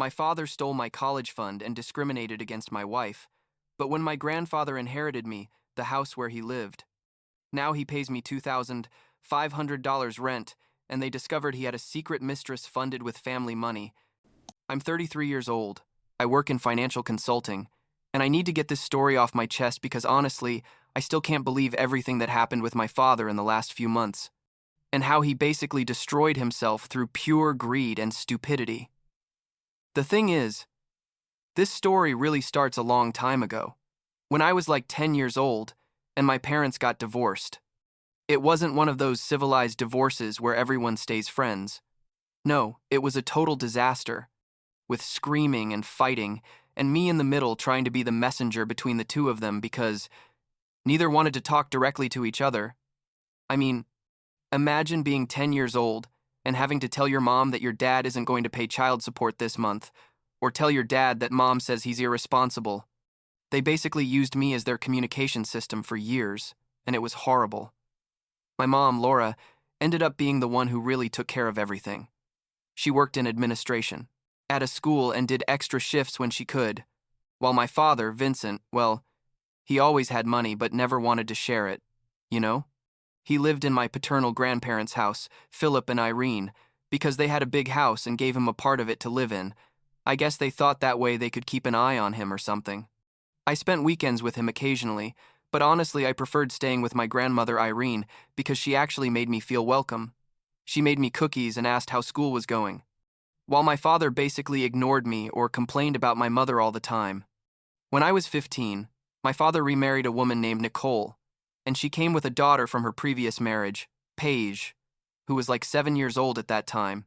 My father stole my college fund and discriminated against my wife, but when my grandfather inherited me, the house where he lived, now he pays me $2,500 rent, and they discovered he had a secret mistress funded with family money. I'm 33 years old. I work in financial consulting, and I need to get this story off my chest because honestly, I still can't believe everything that happened with my father in the last few months, and how he basically destroyed himself through pure greed and stupidity. The thing is, this story really starts a long time ago, when I was like 10 years old, and my parents got divorced. It wasn't one of those civilized divorces where everyone stays friends. No, it was a total disaster, with screaming and fighting, and me in the middle trying to be the messenger between the two of them because neither wanted to talk directly to each other. I mean, imagine being 10 years old and having to tell your mom that your dad isn't going to pay child support this month, or tell your dad that mom says he's irresponsible. They basically used me as their communication system for years, and it was horrible. My mom, Laura, ended up being the one who really took care of everything. She worked in administration, at a school, and did extra shifts when she could, while my father, Vincent, well, he always had money but never wanted to share it, you know? He lived in my paternal grandparents' house, Philip and Irene, because they had a big house and gave him a part of it to live in. I guess they thought that way they could keep an eye on him or something. I spent weekends with him occasionally, but honestly I preferred staying with my grandmother Irene because she actually made me feel welcome. She made me cookies and asked how school was going, while my father basically ignored me or complained about my mother all the time. When I was 15, my father remarried a woman named Nicole, and she came with a daughter from her previous marriage, Paige, who was like 7 years old at that time.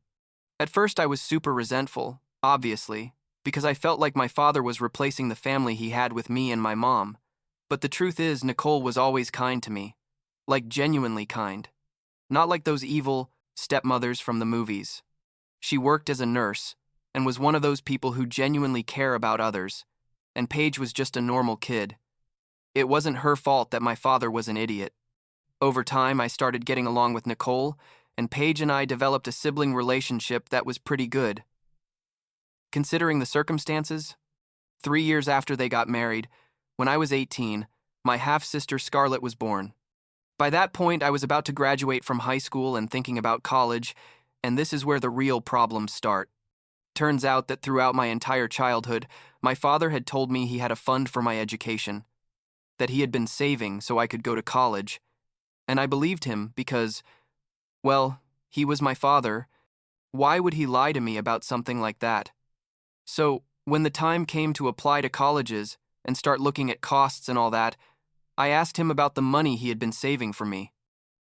At first I was super resentful, obviously, because I felt like my father was replacing the family he had with me and my mom. But the truth is, Nicole was always kind to me. Like genuinely kind. Not like those evil stepmothers from the movies. She worked as a nurse, and was one of those people who genuinely care about others, and Paige was just a normal kid. It wasn't her fault that my father was an idiot. Over time, I started getting along with Nicole, and Paige and I developed a sibling relationship that was pretty good. Considering the circumstances, 3 years after they got married, when I was 18, my half-sister Scarlett was born. By that point, I was about to graduate from high school and thinking about college, and this is where the real problems start. Turns out that throughout my entire childhood, my father had told me he had a fund for my education, that he had been saving so I could go to college, and I believed him because, well, he was my father. Why would he lie to me about something like that? So, when the time came to apply to colleges and start looking at costs and all that, I asked him about the money he had been saving for me.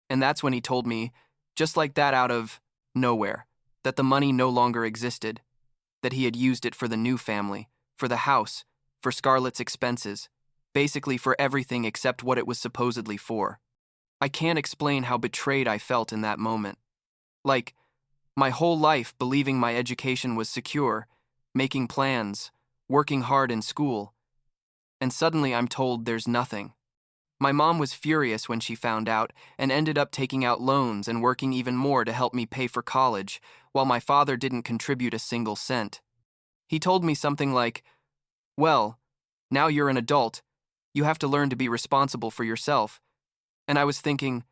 And that's when he told me, just like that out of nowhere, that the money no longer existed, that he had used it for the new family, for the house, for Scarlett's expenses, basically for everything except what it was supposedly for. I can't explain how betrayed I felt in that moment. Like, my whole life believing my education was secure, making plans, working hard in school, and suddenly I'm told there's nothing. My mom was furious when she found out and ended up taking out loans and working even more to help me pay for college, while my father didn't contribute a single cent. He told me something like, "Well, now you're an adult, you have to learn to be responsible for yourself." And I was thinking,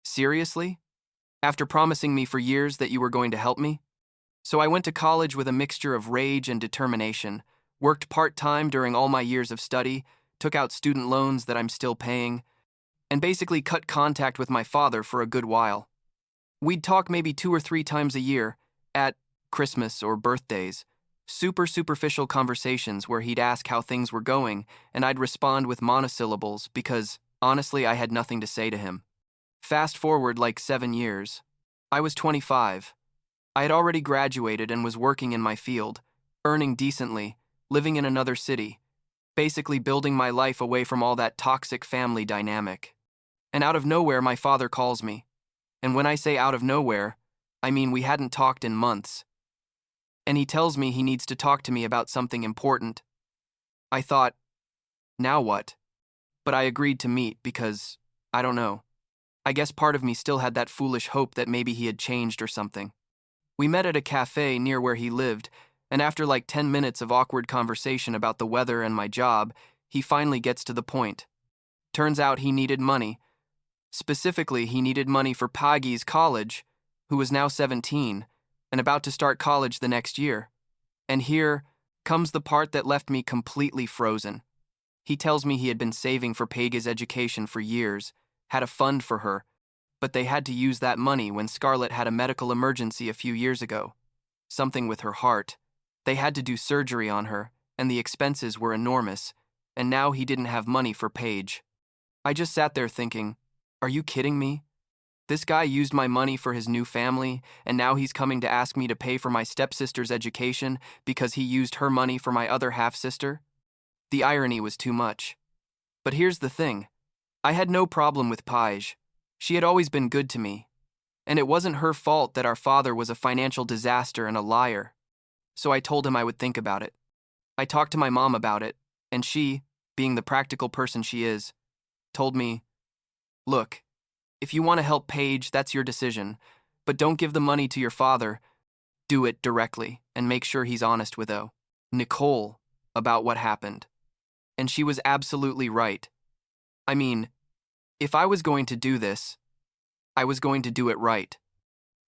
seriously? After promising me for years that you were going to help me? So I went to college with a mixture of rage and determination, worked part-time during all my years of study, took out student loans that I'm still paying, and basically cut contact with my father for a good while. We'd talk maybe 2 or 3 times a year, at Christmas or birthdays, super superficial conversations where he'd ask how things were going, and I'd respond with monosyllables because, honestly, I had nothing to say to him. Fast forward like 7 years. I was 25. I had already graduated and was working in my field, earning decently, living in another city, basically building my life away from all that toxic family dynamic. And out of nowhere, my father calls me. And when I say out of nowhere, I mean we hadn't talked in months. And he tells me he needs to talk to me about something important. I thought, now what? But I agreed to meet because, I don't know. I guess part of me still had that foolish hope that maybe he had changed or something. We met at a cafe near where he lived, And after like 10 minutes of awkward conversation about the weather and my job, he finally gets to the point. Turns out he needed money. Specifically, he needed money for Pagi's college, who was now 17 and about to start college the next year. And here comes the part that left me completely frozen. He tells me he had been saving for Pagi's education for years, had a fund for her, but they had to use that money when Scarlett had a medical emergency a few years ago. Something with her heart. They had to do surgery on her, and the expenses were enormous, and now he didn't have money for Paige. I just sat there thinking, are you kidding me? This guy used my money for his new family, and now he's coming to ask me to pay for my stepsister's education because he used her money for my other half-sister? The irony was too much. But here's the thing. I had no problem with Paige. She had always been good to me. And it wasn't her fault that our father was a financial disaster and a liar. So I told him I would think about it. I talked to my mom about it, and she, being the practical person she is, told me, look, if you want to help Paige, that's your decision, but don't give the money to your father. Do it directly and make sure he's honest with Nicole about what happened. And she was absolutely right. I mean, if I was going to do this, I was going to do it right.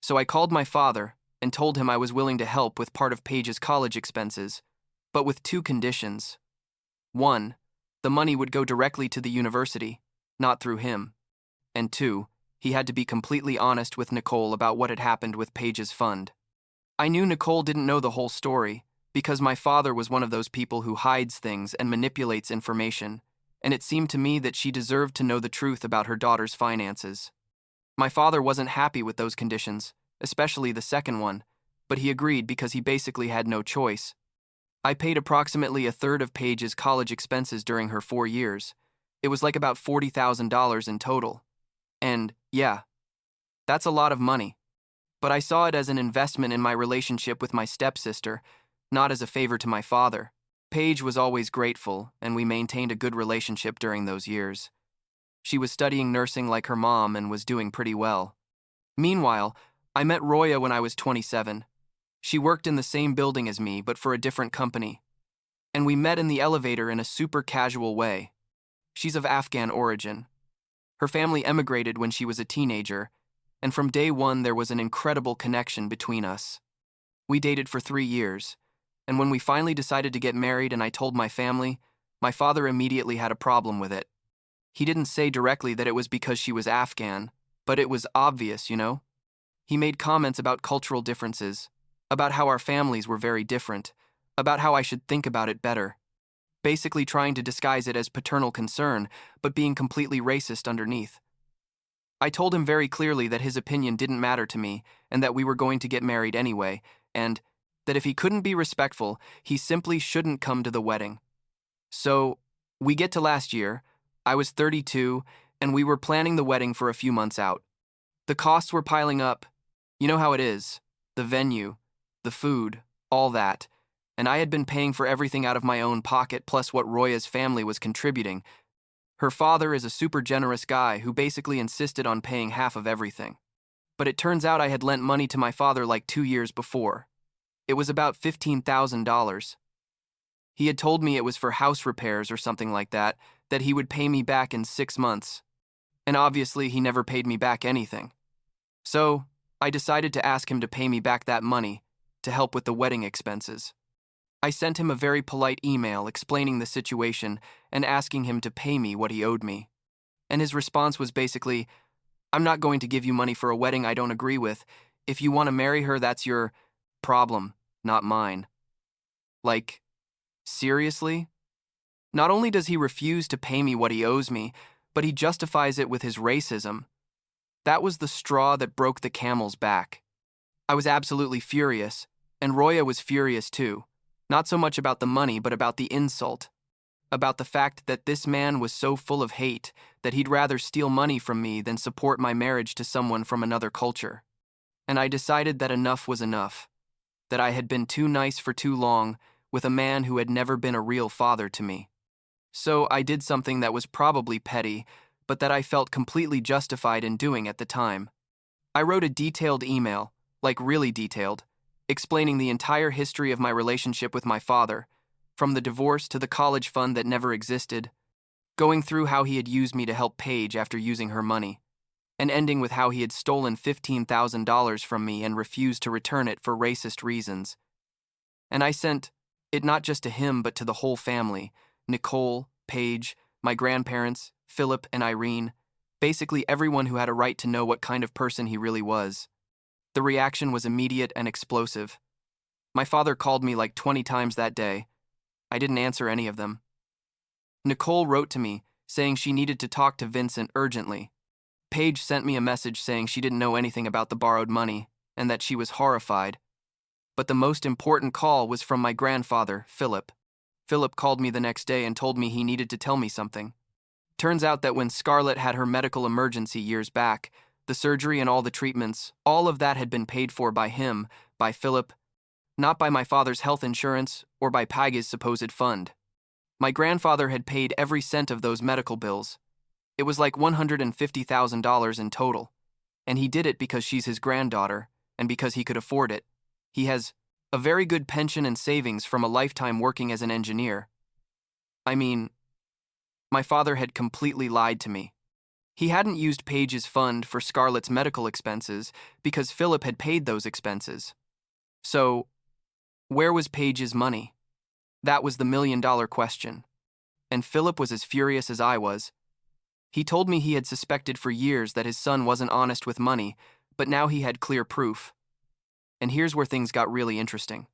So I called my father and told him I was willing to help with part of Paige's college expenses, but with two conditions. One, the money would go directly to the university, not through him. And two, he had to be completely honest with Nicole about what had happened with Paige's fund. I knew Nicole didn't know the whole story, because my father was one of those people who hides things and manipulates information, and it seemed to me that she deserved to know the truth about her daughter's finances. My father wasn't happy with those conditions, especially the second one, but he agreed because he basically had no choice. I paid approximately a third of Paige's college expenses during her 4 years. It was like about $40,000 in total. And, yeah, that's a lot of money. But I saw it as an investment in my relationship with my stepsister, not as a favor to my father. Paige was always grateful, and we maintained a good relationship during those years. She was studying nursing like her mom and was doing pretty well. Meanwhile, I met Roya when I was 27. She worked in the same building as me, but for a different company. And we met in the elevator in a super casual way. She's of Afghan origin. Her family emigrated when she was a teenager, and from day one there was an incredible connection between us. We dated for 3 years, and when we finally decided to get married and I told my family, my father immediately had a problem with it. He didn't say directly that it was because she was Afghan, but it was obvious, you know? He made comments about cultural differences, about how our families were very different, about how I should think about it better. Basically trying to disguise it as paternal concern, but being completely racist underneath. I told him very clearly that his opinion didn't matter to me, and that we were going to get married anyway, and that if he couldn't be respectful, he simply shouldn't come to the wedding. So, we get to last year. I was 32, and we were planning the wedding for a few months out. The costs were piling up. You know how it is. The venue, the food, all that. And I had been paying for everything out of my own pocket plus what Roya's family was contributing. Her father is a super generous guy who basically insisted on paying half of everything. But it turns out I had lent money to my father like 2 years before. It was about $15,000. He had told me it was for house repairs or something like that he would pay me back in 6 months. And obviously he never paid me back anything. So, I decided to ask him to pay me back that money to help with the wedding expenses. I sent him a very polite email explaining the situation and asking him to pay me what he owed me. And his response was basically, I'm not going to give you money for a wedding I don't agree with. If you want to marry her, that's your problem, not mine. Like, seriously? Not only does he refuse to pay me what he owes me, but he justifies it with his racism. That was the straw that broke the camel's back. I was absolutely furious, and Roya was furious too. Not so much about the money, but about the insult. About the fact that this man was so full of hate that he'd rather steal money from me than support my marriage to someone from another culture. And I decided that enough was enough. That I had been too nice for too long with a man who had never been a real father to me. So I did something that was probably petty, but that I felt completely justified in doing at the time. I wrote a detailed email, like really detailed, explaining the entire history of my relationship with my father, from the divorce to the college fund that never existed, going through how he had used me to help Paige after using her money, and ending with how he had stolen $15,000 from me and refused to return it for racist reasons. And I sent it not just to him but to the whole family, Nicole, Paige, my grandparents, Philip, and Irene, basically everyone who had a right to know what kind of person he really was. The reaction was immediate and explosive. My father called me like 20 times that day. I didn't answer any of them. Nicole wrote to me, saying she needed to talk to Vincent urgently. Paige sent me a message saying she didn't know anything about the borrowed money, and that she was horrified. But the most important call was from my grandfather, Philip. Philip called me the next day and told me he needed to tell me something. Turns out that when Scarlett had her medical emergency years back, the surgery and all the treatments, all of that had been paid for by him, by Philip, not by my father's health insurance or by Paggy's supposed fund. My grandfather had paid every cent of those medical bills. It was like $150,000 in total. And he did it because she's his granddaughter, and because he could afford it. He has a very good pension and savings from a lifetime working as an engineer. I mean, my father had completely lied to me. He hadn't used Paige's fund for Scarlett's medical expenses because Philip had paid those expenses. So, where was Paige's money? That was the million-dollar question. And Philip was as furious as I was. He told me he had suspected for years that his son wasn't honest with money, but now he had clear proof. And here's where things got really interesting.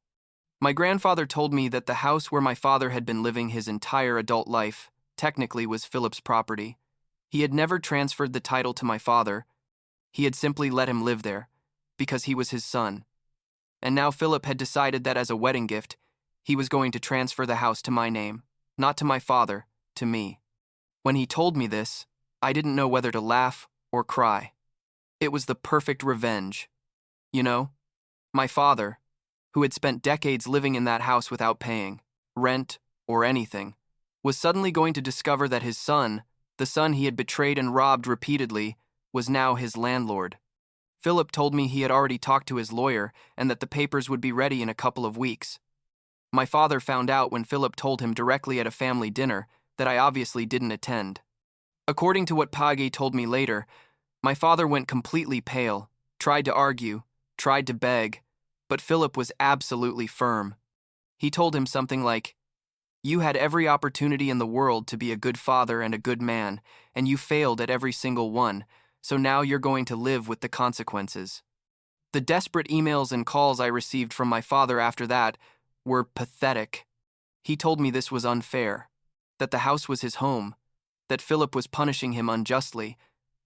My grandfather told me that the house where my father had been living his entire adult life technically was Philip's property. He had never transferred the title to my father. He had simply let him live there, because he was his son. And now Philip had decided that as a wedding gift, he was going to transfer the house to my name, not to my father, to me. When he told me this, I didn't know whether to laugh or cry. It was the perfect revenge. You know, my father, who had spent decades living in that house without paying rent or anything, was suddenly going to discover that his son, the son he had betrayed and robbed repeatedly, was now his landlord. Philip told me he had already talked to his lawyer and that the papers would be ready in a couple of weeks. My father found out when Philip told him directly at a family dinner that I obviously didn't attend. According to what Paggy told me later, my father went completely pale, tried to argue, tried to beg, but Philip was absolutely firm. He told him something like, "You had every opportunity in the world to be a good father and a good man, and you failed at every single one, so now you're going to live with the consequences." The desperate emails and calls I received from my father after that were pathetic. He told me this was unfair, that the house was his home, that Philip was punishing him unjustly,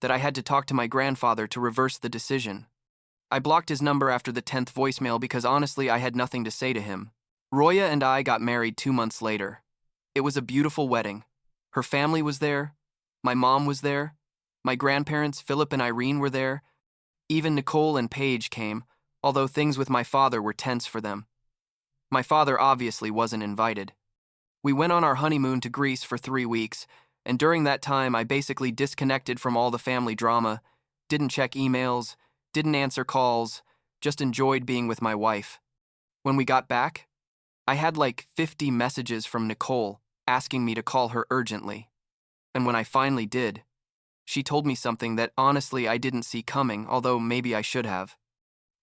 that I had to talk to my grandfather to reverse the decision. I blocked his number after the 10th voicemail because honestly I had nothing to say to him. Roya and I got married 2 months later. It was a beautiful wedding. Her family was there. My mom was there. My grandparents, Philip and Irene, were there. Even Nicole and Paige came, although things with my father were tense for them. My father obviously wasn't invited. We went on our honeymoon to Greece for 3 weeks, and during that time I basically disconnected from all the family drama, didn't check emails, didn't answer calls, just enjoyed being with my wife. When we got back, I had like 50 messages from Nicole asking me to call her urgently. And when I finally did, she told me something that honestly I didn't see coming, although maybe I should have.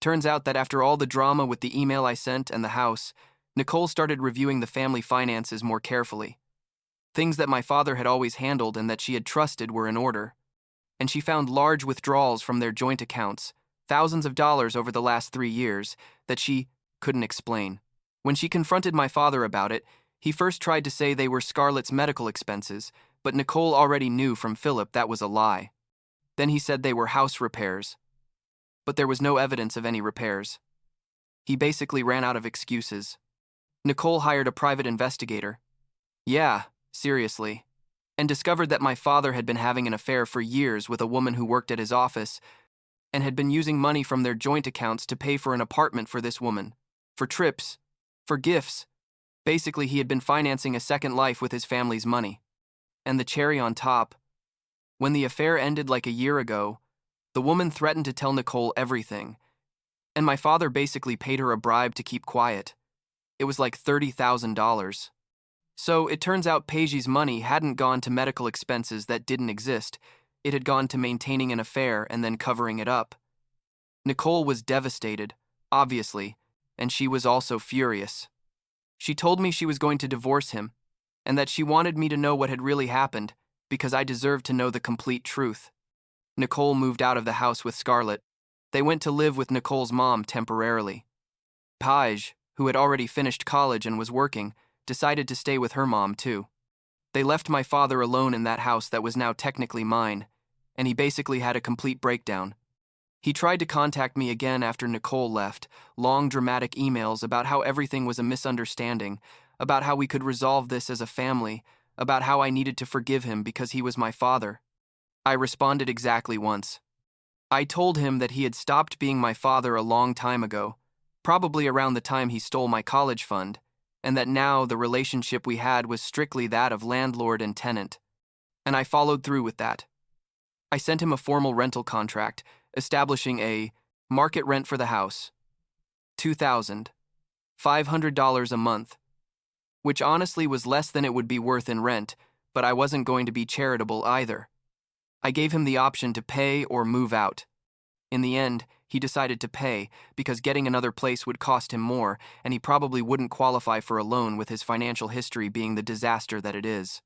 Turns out that after all the drama with the email I sent and the house, Nicole started reviewing the family finances more carefully. Things that my father had always handled and that she had trusted were in order. And she found large withdrawals from their joint accounts, thousands of dollars over the last 3 years, that she couldn't explain. When she confronted my father about it, he first tried to say they were Scarlett's medical expenses, but Nicole already knew from Philip that was a lie. Then he said they were house repairs. But there was no evidence of any repairs. He basically ran out of excuses. Nicole hired a private investigator. Yeah, seriously. And discovered that my father had been having an affair for years with a woman who worked at his office and had been using money from their joint accounts to pay for an apartment for this woman, for trips, for gifts. Basically, he had been financing a second life with his family's money. And the cherry on top, when the affair ended like a year ago, the woman threatened to tell Nicole everything, And my father basically paid her a bribe to keep quiet. It was like $30,000. So it turns out Paige's money hadn't gone to medical expenses that didn't exist. It had gone to maintaining an affair and then covering it up. Nicole was devastated, obviously, and she was also furious. She told me she was going to divorce him, and that she wanted me to know what had really happened, because I deserved to know the complete truth. Nicole moved out of the house with Scarlett. They went to live with Nicole's mom temporarily. Paige, who had already finished college and was working, decided to stay with her mom too. They left my father alone in that house that was now technically mine, and he basically had a complete breakdown. He tried to contact me again after Nicole left, long dramatic emails about how everything was a misunderstanding, about how we could resolve this as a family, about how I needed to forgive him because he was my father. I responded exactly once. I told him that he had stopped being my father a long time ago, probably around the time he stole my college fund, and that now the relationship we had was strictly that of landlord and tenant. And I followed through with that. I sent him a formal rental contract, establishing a market rent for the house, $2,500 a month, which honestly was less than it would be worth in rent, but I wasn't going to be charitable either. I gave him the option to pay or move out. In the end, he decided to pay because getting another place would cost him more, and he probably wouldn't qualify for a loan with his financial history being the disaster that it is.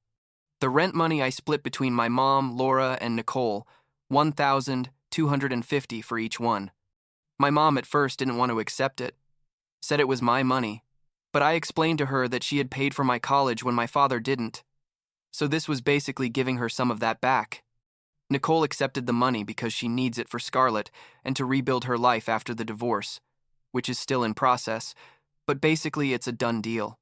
The rent money I split between my mom, Laura, and Nicole, $1,250 for each one. My mom at first didn't want to accept it, said it was my money, but I explained to her that she had paid for my college when my father didn't. So this was basically giving her some of that back. Nicole accepted the money because she needs it for Scarlett and to rebuild her life after the divorce, which is still in process, but basically it's a done deal.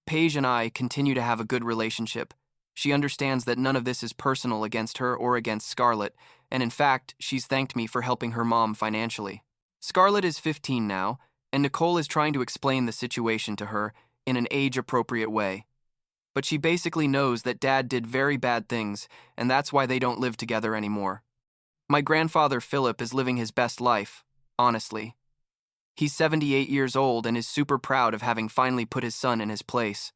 Paige and I continue to have a good relationship. She understands that none of this is personal against her or against Scarlett, and in fact, she's thanked me for helping her mom financially. Scarlett is 15 now, and Nicole is trying to explain the situation to her in an age-appropriate way. But she basically knows that Dad did very bad things, and that's why they don't live together anymore. My grandfather Philip is living his best life, honestly. He's 78 years old and is super proud of having finally put his son in his place.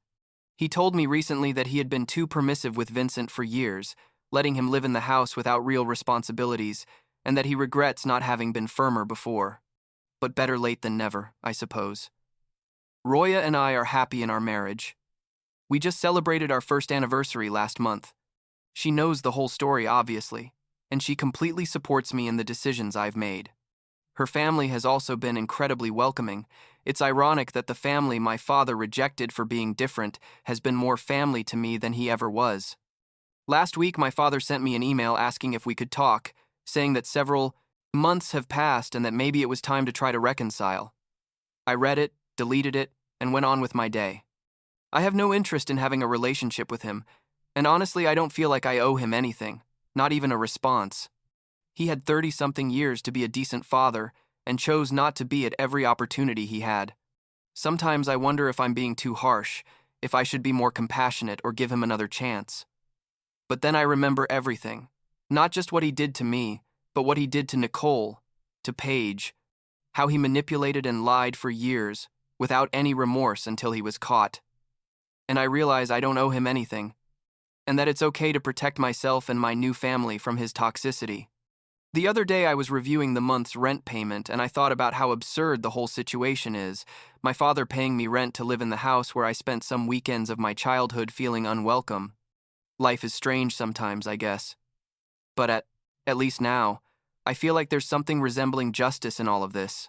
He told me recently that he had been too permissive with Vincent for years, letting him live in the house without real responsibilities, and that he regrets not having been firmer before. But better late than never, I suppose. Roya and I are happy in our marriage. We just celebrated our first anniversary last month. She knows the whole story, obviously, and she completely supports me in the decisions I've made. Her family has also been incredibly welcoming. It's ironic that the family my father rejected for being different has been more family to me than he ever was. Last week, my father sent me an email asking if we could talk, saying that several months have passed and that maybe it was time to try to reconcile. I read it, deleted it, and went on with my day. I have no interest in having a relationship with him, and honestly, I don't feel like I owe him anything, not even a response. He had 30-something years to be a decent father and chose not to be at every opportunity he had. Sometimes I wonder if I'm being too harsh, if I should be more compassionate or give him another chance. But then I remember everything, not just what he did to me, but what he did to Nicole, to Paige, how he manipulated and lied for years without any remorse until he was caught. And I realize I don't owe him anything, and that it's okay to protect myself and my new family from his toxicity. The other day I was reviewing the month's rent payment and I thought about how absurd the whole situation is, my father paying me rent to live in the house where I spent some weekends of my childhood feeling unwelcome. Life is strange sometimes, I guess. But at least now, I feel like there's something resembling justice in all of this.